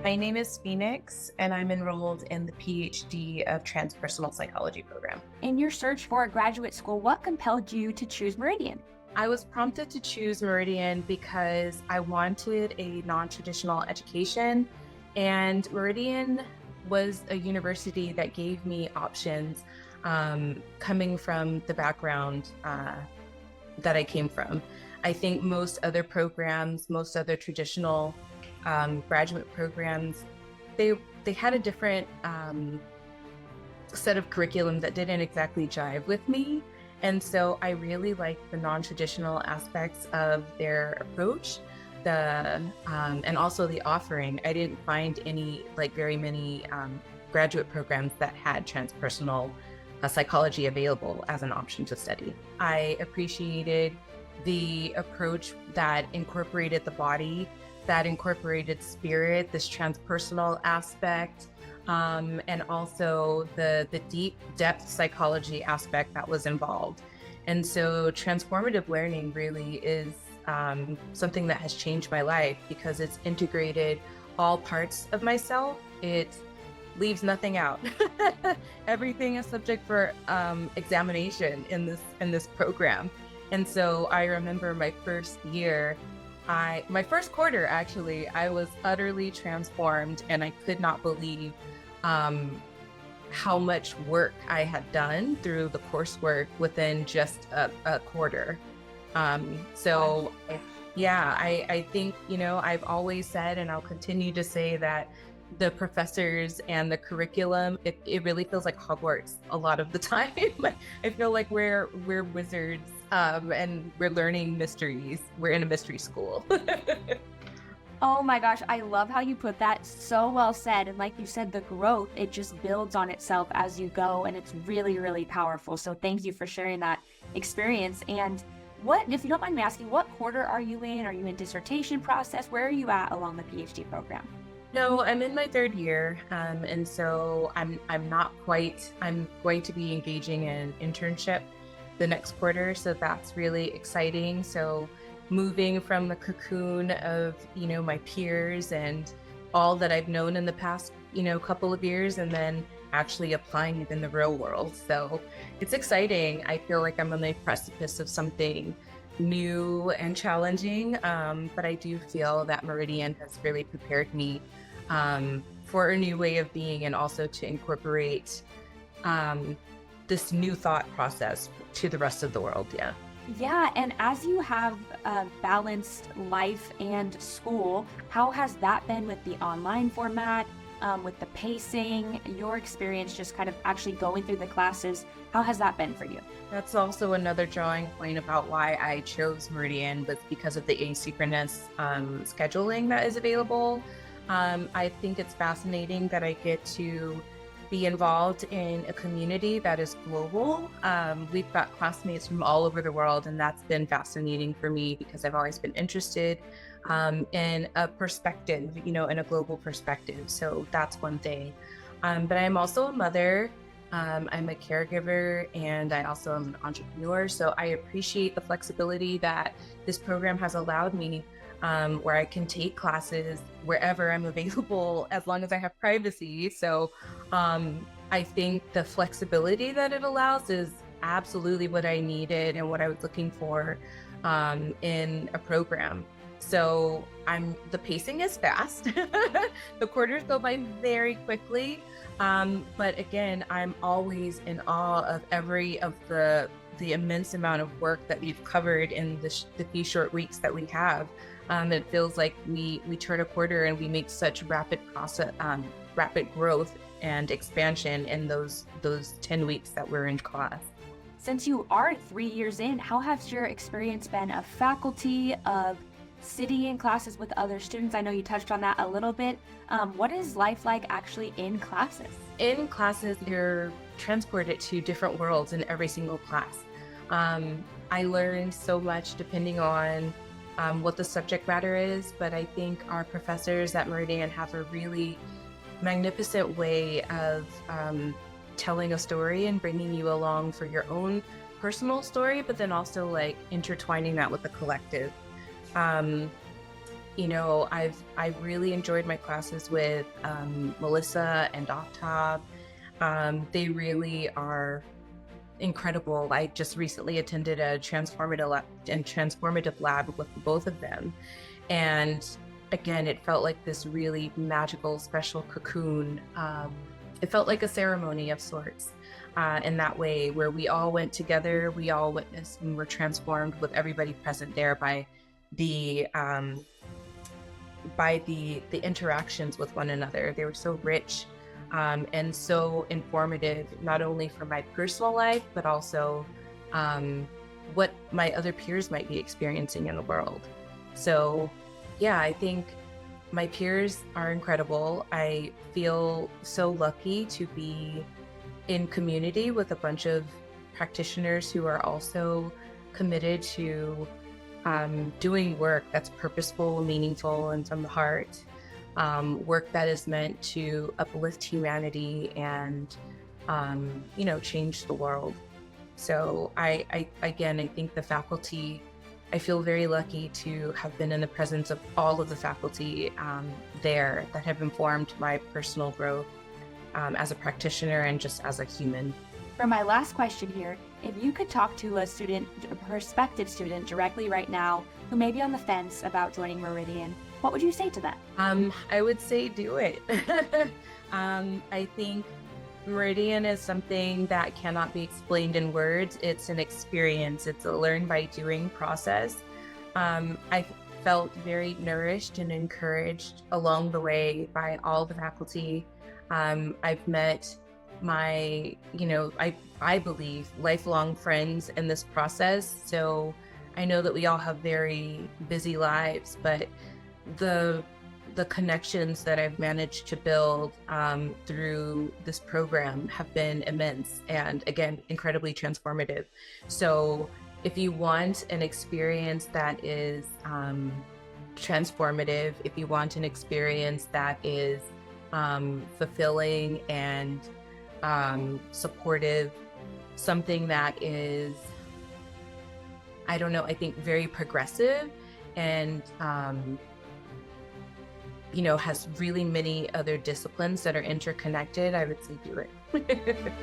My name is Phoenix, and I'm enrolled in the PhD of transpersonal psychology program. In your search for a graduate school, what compelled you to choose Meridian? I was prompted to choose Meridian because I wanted a non-traditional education, and Meridian was a university that gave me options coming from the background that I came from. I think most other programs, most other traditional graduate programs, they had a different set of curriculum that didn't exactly jive with me. And so I really liked the non-traditional aspects of their approach, and also the offering. I didn't find very many graduate programs that had transpersonal psychology available as an option to study. I appreciated the approach that incorporated the body, that incorporated spirit, this transpersonal aspect, and also the deep depth psychology aspect that was involved. And so transformative learning really is something that has changed my life because it's integrated all parts of myself. It leaves nothing out. Everything is subject for examination in this program. And so I remember my first year, my first quarter actually, I was utterly transformed, and I could not believe how much work I had done through the coursework within just a quarter. So yeah, I think, I've always said, and I'll continue to say, that the professors and the curriculum, it really feels like Hogwarts a lot of the time. I feel like we're wizards, and we're learning mysteries. We're in a mystery school. Oh my gosh, I love how you put that. So well said. And like you said, the growth, it just builds on itself as you go, and it's really, really powerful. So thank you for sharing that experience. And if you don't mind me asking, what quarter are you in? Are you in dissertation process? Where are you at along the PhD program? No, I'm in my third year, and so I'm going to be engaging in internship the next quarter, so that's really exciting. So moving from the cocoon of my peers and all that I've known in the past couple of years, and then actually applying it in the real world. So it's exciting. I feel like I'm on the precipice of something new and challenging, but I do feel that Meridian has really prepared me for a new way of being, and also to incorporate this new thought process to the rest of the world. Yeah, and as you have balanced life and school, how has that been with the online format, with the pacing, your experience just kind of actually going through the classes? How has that been for you? That's also another drawing point about why I chose Meridian, was because of the asynchronous scheduling that is available. I think it's fascinating that I get to be involved in a community that is global. We've got classmates from all over the world, and that's been fascinating for me because I've always been interested in a perspective, in a global perspective. So that's one thing. But I'm also a mother. I'm a caregiver, and I also am an entrepreneur. So I appreciate the flexibility that this program has allowed me, where I can take classes wherever I'm available, as long as I have privacy. So I think the flexibility that it allows is absolutely what I needed and what I was looking for in a program. So the pacing is fast. The quarters go by very quickly. But again, I'm always in awe of the immense amount of work that we've covered in the few short weeks that we have. It feels like we turn a quarter and we make such rapid growth and expansion in those 10 weeks that we're in class. Since you are 3 years in, how has your experience been of faculty, of sitting in classes with other students? I know you touched on that a little bit. What is life like actually in classes? In classes, you're transported to different worlds in every single class. I learned so much depending on what the subject matter is, but I think our professors at Meridian have a really magnificent way of telling a story and bringing you along for your own personal story, but then also like intertwining that with the collective. I really enjoyed my classes with Melissa and Octave. They really are incredible. I just recently attended a transformative lab with both of them, and again, it felt like this really magical, special cocoon. It felt like a ceremony of sorts. In that way, where we all went together, we all witnessed and were transformed with everybody present there the um, by the interactions with one another. They were so rich and so informative, not only for my personal life, but also um, what my other peers might be experiencing in the world. So, yeah, I think my peers are incredible. I feel so lucky to be in community with a bunch of practitioners who are also committed to doing work that's purposeful, meaningful, and from the heart. Work that is meant to uplift humanity and, change the world. So I think the faculty, I feel very lucky to have been in the presence of all of the faculty there that have informed my personal growth as a practitioner and just as a human. For my last question here, if you could talk to a prospective student directly right now who may be on the fence about joining Meridian, what would you say to them? I would say do it. I think Meridian is something that cannot be explained in words. It's an experience. It's a learn by doing process. I felt very nourished and encouraged along the way by all the faculty. I've met I believe lifelong friends in this process. So I know that we all have very busy lives, but the connections that I've managed to build through this program have been immense and, again, incredibly transformative. So if you want an experience that is transformative, if you want an experience that is fulfilling and supportive, something that is, I don't know, I think very progressive and has really many other disciplines that are interconnected, I would say do it.